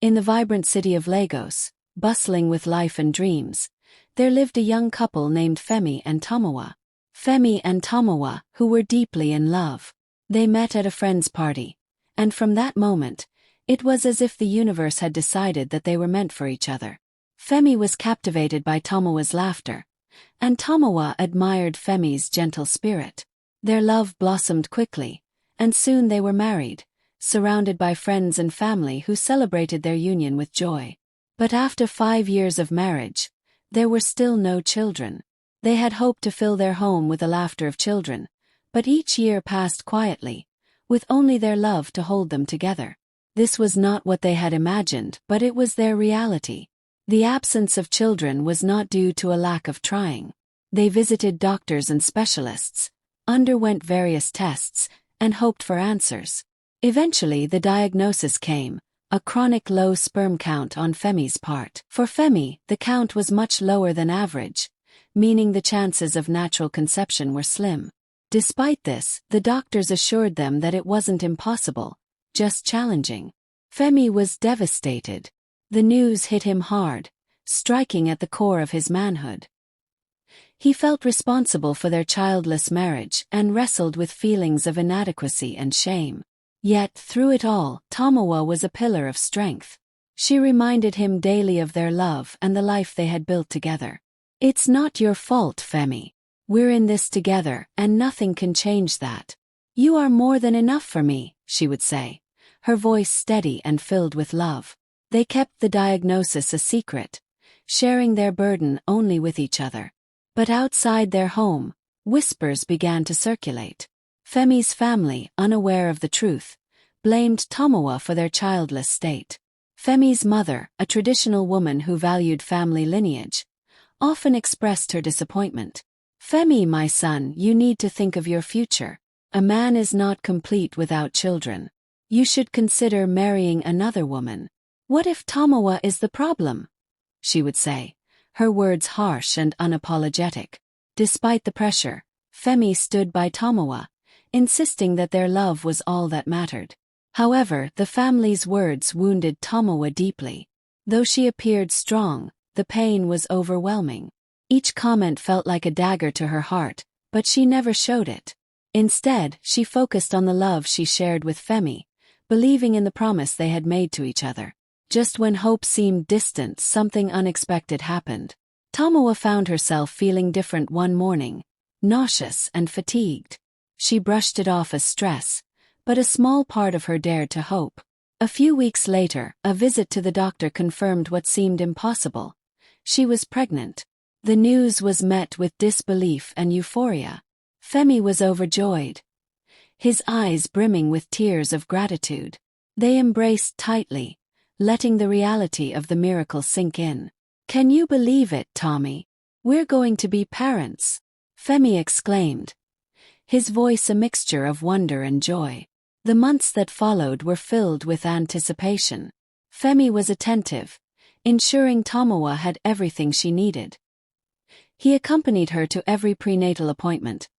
In the vibrant city of Lagos, bustling with life and dreams, there lived a young couple named Femi and Tomiwa. Femi and Tomiwa, who were deeply in love. They met at a friend's party, and from that moment, it was as if the universe had decided that they were meant for each other. Femi was captivated by Tomiwa's laughter, and Tomiwa admired Femi's gentle spirit. Their love blossomed quickly, and soon they were married, surrounded by friends and family who celebrated their union with joy. But after 5 years of marriage, there were still no children. They had hoped to fill their home with the laughter of children, but each year passed quietly, with only their love to hold them together. This was not what they had imagined, but it was their reality. The absence of children was not due to a lack of trying. They visited doctors and specialists, underwent various tests, and hoped for answers. Eventually the diagnosis came, a chronic low sperm count on Femi's part. For Femi, the count was much lower than average, meaning the chances of natural conception were slim. Despite this, the doctors assured them that it wasn't impossible, just challenging. Femi was devastated. The news hit him hard, striking at the core of his manhood. He felt responsible for their childless marriage and wrestled with feelings of inadequacy and shame. Yet, through it all, Tomiwa was a pillar of strength. She reminded him daily of their love and the life they had built together. "It's not your fault, Femi. We're in this together, and nothing can change that. You are more than enough for me," she would say, her voice steady and filled with love. They kept the diagnosis a secret, sharing their burden only with each other. But outside their home, whispers began to circulate. Femi's family, unaware of the truth, blamed Tomiwa for their childless state. Femi's mother, a traditional woman who valued family lineage, often expressed her disappointment. "Femi, my son, you need to think of your future. A man is not complete without children. You should consider marrying another woman." "What if Tomiwa is the problem?" she would say, her words harsh and unapologetic. Despite the pressure, Femi stood by Tomiwa, insisting that their love was all that mattered. However, the family's words wounded Tomiwa deeply. Though she appeared strong, the pain was overwhelming. Each comment felt like a dagger to her heart, but she never showed it. Instead, she focused on the love she shared with Femi, believing in the promise they had made to each other. Just when hope seemed distant, something unexpected happened. Tomiwa found herself feeling different one morning, nauseous and fatigued. She brushed it off as stress, but a small part of her dared to hope. A few weeks later, a visit to the doctor confirmed what seemed impossible. She was pregnant. The news was met with disbelief and euphoria. Femi was overjoyed, his eyes brimming with tears of gratitude. They embraced tightly, letting the reality of the miracle sink in. "Can you believe it, Tommy? We're going to be parents," Femi exclaimed, his voice a mixture of wonder and joy. The months that followed were filled with anticipation. Femi was attentive, ensuring Tomiwa had everything she needed. He accompanied her to every prenatal appointment,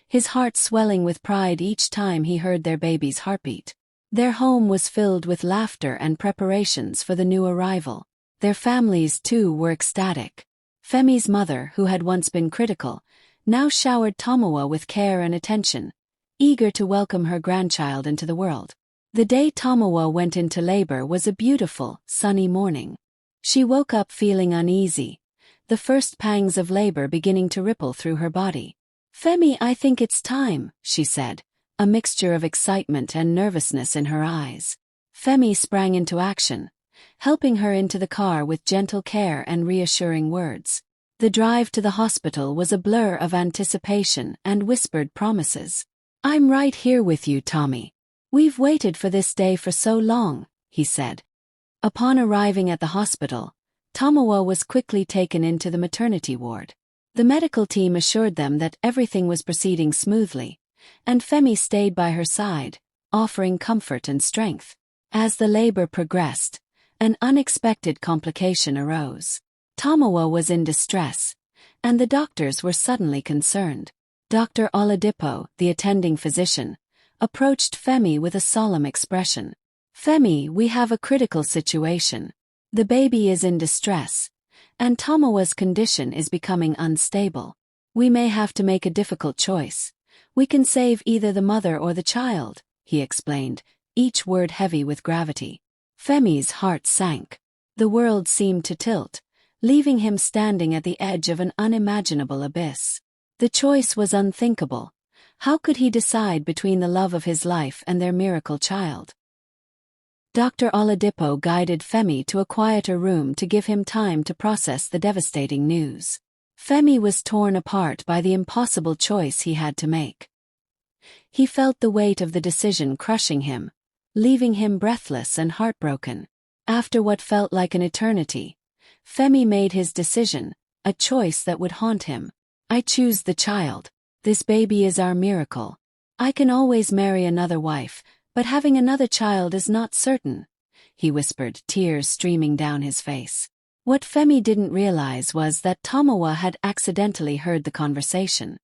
his heart swelling with pride each time he heard their baby's heartbeat. Their home was filled with laughter and preparations for the new arrival. Their families, too, were ecstatic. Femi's mother, who had once been critical, now showered Tomiwa with care and attention, eager to welcome her grandchild into the world. The day Tomiwa went into labor was a beautiful, sunny morning. She woke up feeling uneasy, the first pangs of labor beginning to ripple through her body. "Femi, I think it's time," she said, a mixture of excitement and nervousness in her eyes. Femi sprang into action, helping her into the car with gentle care and reassuring words. The drive to the hospital was a blur of anticipation and whispered promises. "I'm right here with you, Tommy. We've waited for this day for so long," he said. Upon arriving at the hospital, Tomiwa was quickly taken into the maternity ward. The medical team assured them that everything was proceeding smoothly, and Femi stayed by her side, offering comfort and strength. As the labor progressed, an unexpected complication arose. Tomiwa was in distress, and the doctors were suddenly concerned. Dr. Oladipo, the attending physician, approached Femi with a solemn expression. Femi, we have a critical situation. The baby is in distress, and Tomiwa's condition is becoming unstable. We may have to make a difficult choice. We can save either the mother or the child, he explained, each word heavy with gravity. Femi's heart sank. The world seemed to tilt, leaving him standing at the edge of an unimaginable abyss. The choice was unthinkable. How could he decide between the love of his life and their miracle child? Dr. Oladipo guided Femi to a quieter room to give him time to process the devastating news. Femi was torn apart by the impossible choice he had to make. He felt the weight of the decision crushing him, leaving him breathless and heartbroken. After what felt like an eternity, Femi made his decision, a choice that would haunt him. I choose the child. This baby is our miracle. I can always marry another wife, but having another child is not certain, he whispered, tears streaming down his face. What Femi didn't realize was that Tomiwa had accidentally heard the conversation.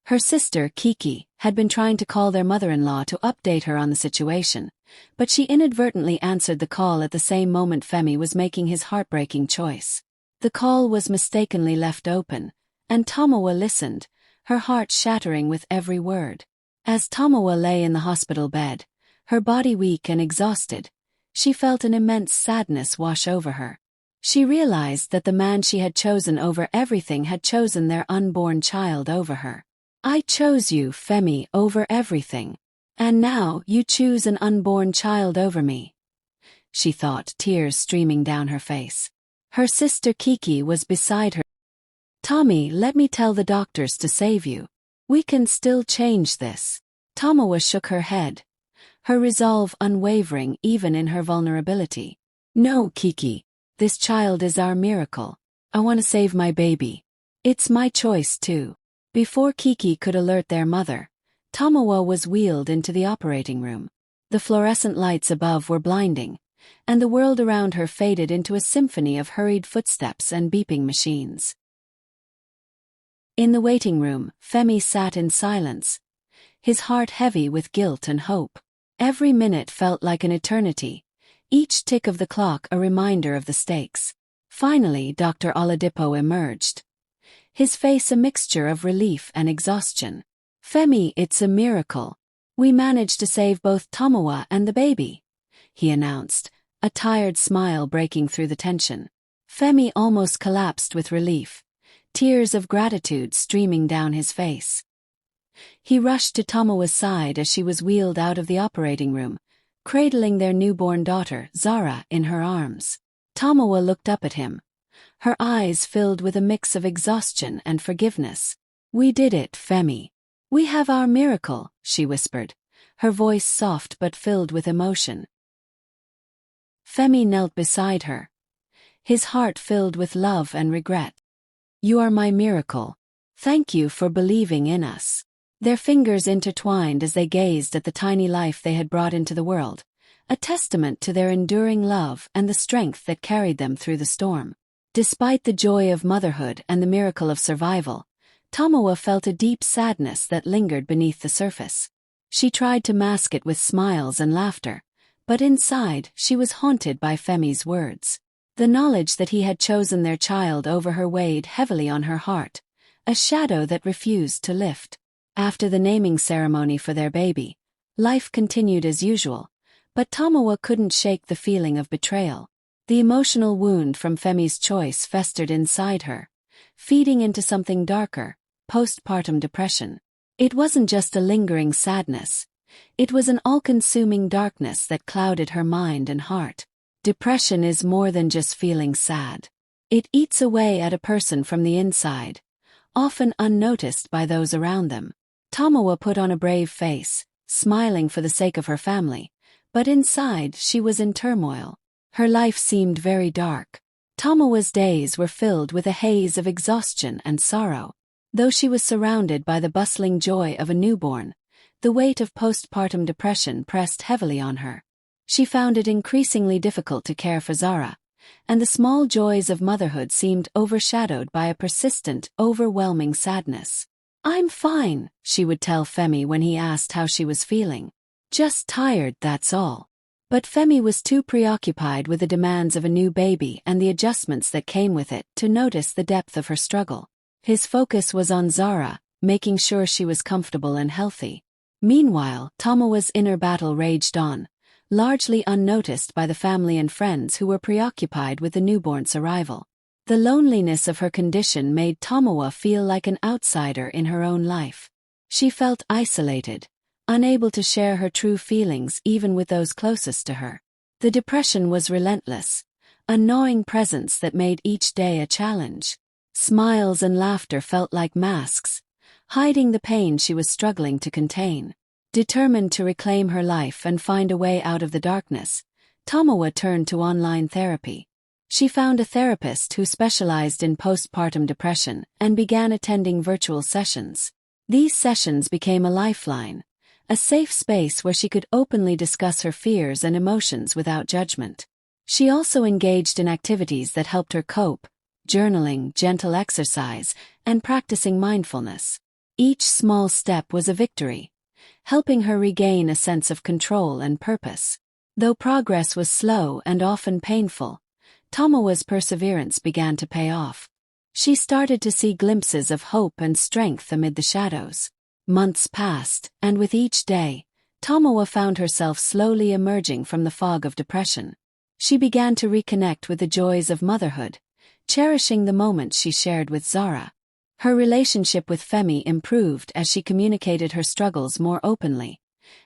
Her sister, Kiki, had been trying to call their mother-in-law to update her on the situation, but she inadvertently answered the call at the same moment Femi was making his heartbreaking choice. The call was mistakenly left open, and Tomiwa listened, her heart shattering with every word. As Tomiwa lay in the hospital bed, her body weak and exhausted, she felt an immense sadness wash over her. She realized that the man she had chosen over everything had chosen their unborn child over her. I chose you, Femi, over everything. And now you choose an unborn child over me, she thought, tears streaming down her face. Her sister Kiki was beside her. Tommy, let me tell the doctors to save you. We can still change this. Tomiwa shook her head, her resolve unwavering even in her vulnerability. No, Kiki. This child is our miracle. I want to save my baby. It's my choice too. Before Kiki could alert their mother, Tomiwa was wheeled into the operating room. The fluorescent lights above were blinding, and the world around her faded into a symphony of hurried footsteps and beeping machines. In the waiting room, Femi sat in silence, his heart heavy with guilt and hope. Every minute felt like an eternity, each tick of the clock a reminder of the stakes. Finally, Dr. Oladipo emerged, his face a mixture of relief and exhaustion. Femi, it's a miracle. We managed to save both Tomiwa and the baby, he announced, a tired smile breaking through the tension. Femi almost collapsed with relief, tears of gratitude streaming down his face. He rushed to Tomiwa's side as she was wheeled out of the operating room, cradling their newborn daughter, Zara, in her arms. Tomiwa looked up at him, her eyes filled with a mix of exhaustion and forgiveness. We did it, Femi. We have our miracle, she whispered, her voice soft but filled with emotion. Femi knelt beside her, his heart filled with love and regret. You are my miracle. Thank you for believing in us. Their fingers intertwined as they gazed at the tiny life they had brought into the world, a testament to their enduring love and the strength that carried them through the storm. Despite the joy of motherhood and the miracle of survival, Tomiwa felt a deep sadness that lingered beneath the surface. She tried to mask it with smiles and laughter, but inside she was haunted by Femi's words. The knowledge that he had chosen their child over her weighed heavily on her heart, a shadow that refused to lift. After the naming ceremony for their baby, life continued as usual, but Tomiwa couldn't shake the feeling of betrayal. The emotional wound from Femi's choice festered inside her, feeding into something darker, postpartum depression. It wasn't just a lingering sadness. It was an all-consuming darkness that clouded her mind and heart. Depression is more than just feeling sad. It eats away at a person from the inside, often unnoticed by those around them. Tomiwa put on a brave face, smiling for the sake of her family, but inside she was in turmoil. Her life seemed very dark. Tomiwa's days were filled with a haze of exhaustion and sorrow. Though she was surrounded by the bustling joy of a newborn, the weight of postpartum depression pressed heavily on her. She found it increasingly difficult to care for Zara, and the small joys of motherhood seemed overshadowed by a persistent, overwhelming sadness. I'm fine, she would tell Femi when he asked how she was feeling. Just tired, that's all. But Femi was too preoccupied with the demands of a new baby and the adjustments that came with it to notice the depth of her struggle. His focus was on Zara, making sure she was comfortable and healthy. Meanwhile, Tomiwa's inner battle raged on, largely unnoticed by the family and friends who were preoccupied with the newborn's arrival. The loneliness of her condition made Tomiwa feel like an outsider in her own life. She felt isolated, unable to share her true feelings even with those closest to her. The depression was relentless, a gnawing presence that made each day a challenge. Smiles and laughter felt like masks, hiding the pain she was struggling to contain. Determined to reclaim her life and find a way out of the darkness, Tomiwa turned to online therapy. She found a therapist who specialized in postpartum depression and began attending virtual sessions. These sessions became a lifeline, a safe space where she could openly discuss her fears and emotions without judgment. She also engaged in activities that helped her cope: journaling, gentle exercise, and practicing mindfulness. Each small step was a victory, helping her regain a sense of control and purpose. Though progress was slow and often painful, Tomiwa's perseverance began to pay off. She started to see glimpses of hope and strength amid the shadows. Months passed, and with each day, Tomiwa found herself slowly emerging from the fog of depression. She began to reconnect with the joys of motherhood, cherishing the moments she shared with Zara. Her relationship with Femi improved as she communicated her struggles more openly,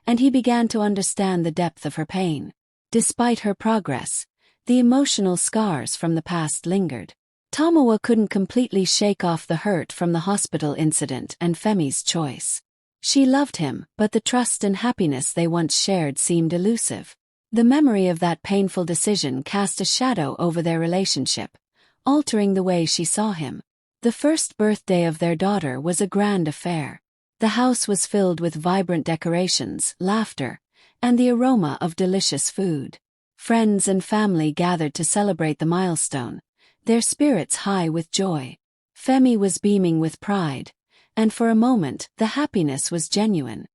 and he began to understand the depth of her pain. Despite her progress, the emotional scars from the past lingered. Tomiwa couldn't completely shake off the hurt from the hospital incident and Femi's choice. She loved him, but the trust and happiness they once shared seemed elusive. The memory of that painful decision cast a shadow over their relationship, altering the way she saw him. The first birthday of their daughter was a grand affair. The house was filled with vibrant decorations, laughter, and the aroma of delicious food. Friends and family gathered to celebrate the milestone, their spirits high with joy. Femi was beaming with pride, and for a moment the happiness was genuine.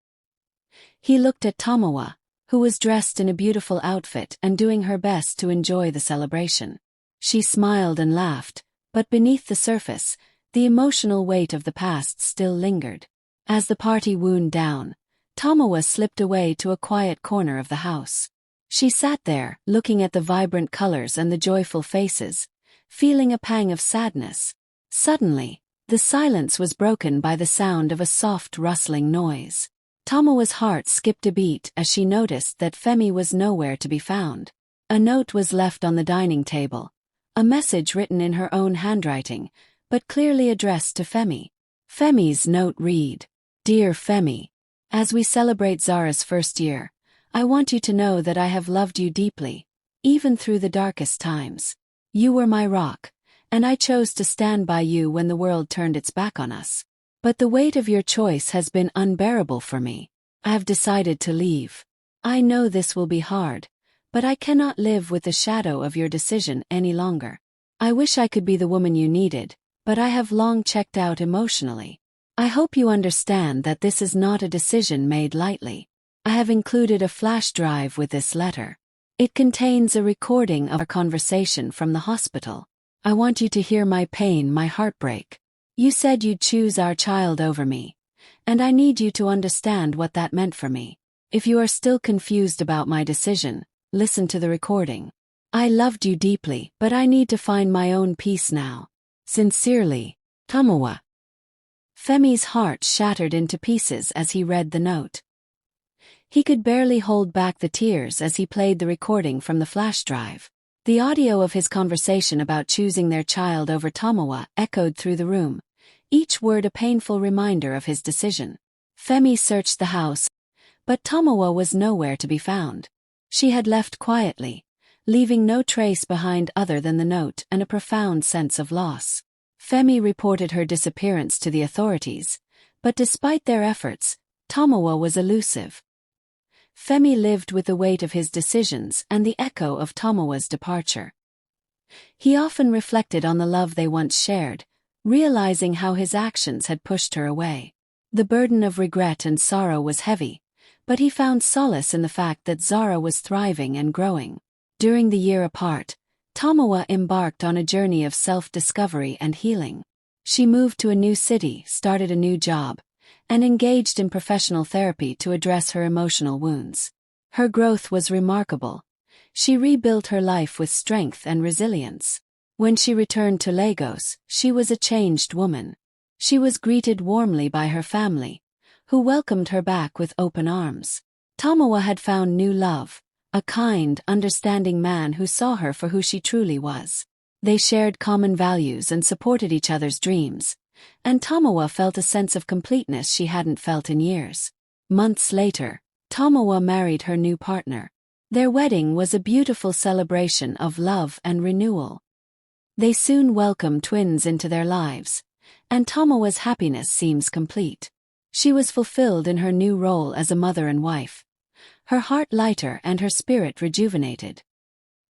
He looked at Tomiwa, who was dressed in a beautiful outfit and doing her best to enjoy the celebration. She smiled and laughed, but beneath the surface, the emotional weight of the past still lingered. As the party wound down, Tomiwa slipped away to a quiet corner of the house. She sat there, looking at the vibrant colors and the joyful faces, feeling a pang of sadness. Suddenly, the silence was broken by the sound of a soft rustling noise. Tomiwa's heart skipped a beat as she noticed that Femi was nowhere to be found. A note was left on the dining table, a message written in her own handwriting, but clearly addressed to Femi. Femi's note read, "Dear Femi, as we celebrate Zara's first year, I want you to know that I have loved you deeply, even through the darkest times. You were my rock, and I chose to stand by you when the world turned its back on us. But the weight of your choice has been unbearable for me. I have decided to leave. I know this will be hard, but I cannot live with the shadow of your decision any longer. I wish I could be the woman you needed, but I have long checked out emotionally. I hope you understand that this is not a decision made lightly." I have included a flash drive with this letter. It contains a recording of our conversation from the hospital. I want you to hear my pain, my heartbreak. You said you'd choose our child over me, and I need you to understand what that meant for me. If you are still confused about my decision, listen to the recording. I loved you deeply, but I need to find my own peace now. Sincerely, Tomiwa. Femi's heart shattered into pieces as he read the note. He could barely hold back the tears as he played the recording from the flash drive. The audio of his conversation about choosing their child over Tomiwa echoed through the room, each word a painful reminder of his decision. Femi searched the house, but Tomiwa was nowhere to be found. She had left quietly, leaving no trace behind other than the note and a profound sense of loss. Femi reported her disappearance to the authorities, but despite their efforts, Tomiwa was elusive. Femi lived with the weight of his decisions and the echo of Tomiwa's departure. He often reflected on the love they once shared, realizing how his actions had pushed her away. The burden of regret and sorrow was heavy, but he found solace in the fact that Zara was thriving and growing. During the year apart, Tomiwa embarked on a journey of self-discovery and healing. She moved to a new city, started a new job, and engaged in professional therapy to address her emotional wounds. Her growth was remarkable. She rebuilt her life with strength and resilience. When she returned to Lagos, she was a changed woman. She was greeted warmly by her family, who welcomed her back with open arms. Tomiwa had found new love, a kind, understanding man who saw her for who she truly was. They shared common values and supported each other's dreams, and Tomiwa felt a sense of completeness she hadn't felt in years. Months later, Tomiwa married her new partner. Their wedding was a beautiful celebration of love and renewal. They soon welcomed twins into their lives, and Tomiwa's happiness seems complete. She was fulfilled in her new role as a mother and wife, her heart lighter and her spirit rejuvenated.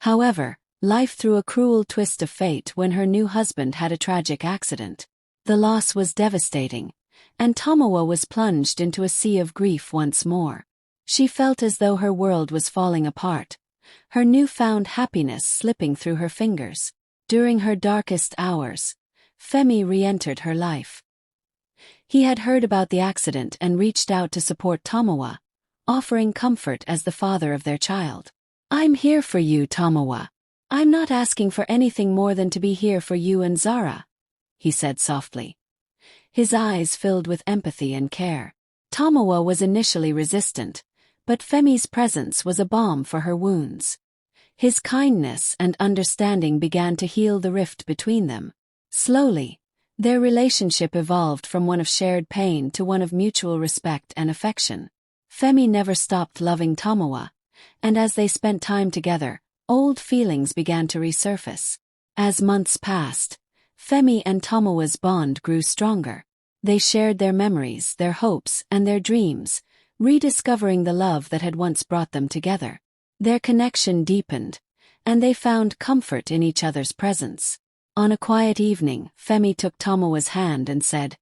However, life threw a cruel twist of fate when her new husband had a tragic accident. The loss was devastating, and Tomiwa was plunged into a sea of grief once more. She felt as though her world was falling apart, her newfound happiness slipping through her fingers. During her darkest hours, Femi re-entered her life. He had heard about the accident and reached out to support Tomiwa, offering comfort as the father of their child. "I'm here for you, Tomiwa. I'm not asking for anything more than to be here for you and Zara," he said softly. His eyes filled with empathy and care. Tomiwa was initially resistant, but Femi's presence was a balm for her wounds. His kindness and understanding began to heal the rift between them. Slowly, their relationship evolved from one of shared pain to one of mutual respect and affection. Femi never stopped loving Tomiwa, and as they spent time together, old feelings began to resurface. As months passed, Femi and Tomiwa's bond grew stronger. They shared their memories, their hopes, and their dreams, rediscovering the love that had once brought them together. Their connection deepened, and they found comfort in each other's presence. On a quiet evening, Femi took Tomiwa's hand and said,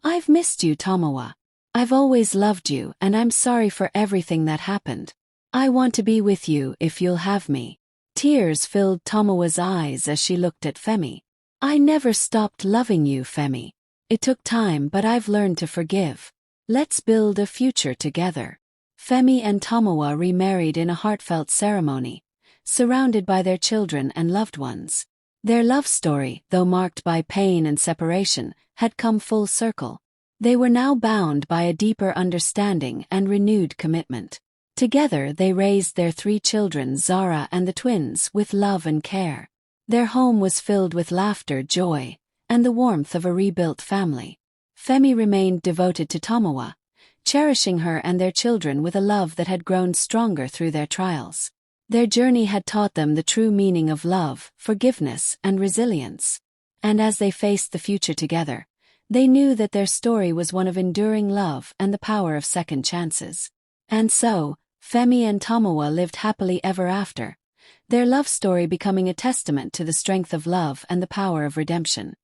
"I've missed you, Tomiwa. I've always loved you, and I'm sorry for everything that happened. I want to be with you if you'll have me." Tears filled Tomiwa's eyes as she looked at Femi. "I never stopped loving you, Femi. It took time, but I've learned to forgive. Let's build a future together." Femi and Tomiwa remarried in a heartfelt ceremony, surrounded by their children and loved ones. Their love story, though marked by pain and separation, had come full circle. They were now bound by a deeper understanding and renewed commitment. Together they raised their 3 children, Zara and the twins, with love and care. Their home was filled with laughter, joy, and the warmth of a rebuilt family. Femi remained devoted to Tomiwa, cherishing her and their children with a love that had grown stronger through their trials. Their journey had taught them the true meaning of love, forgiveness, and resilience. And as they faced the future together, they knew that their story was one of enduring love and the power of second chances. And so, Femi and Tomiwa lived happily ever after, their love story becoming a testament to the strength of love and the power of redemption.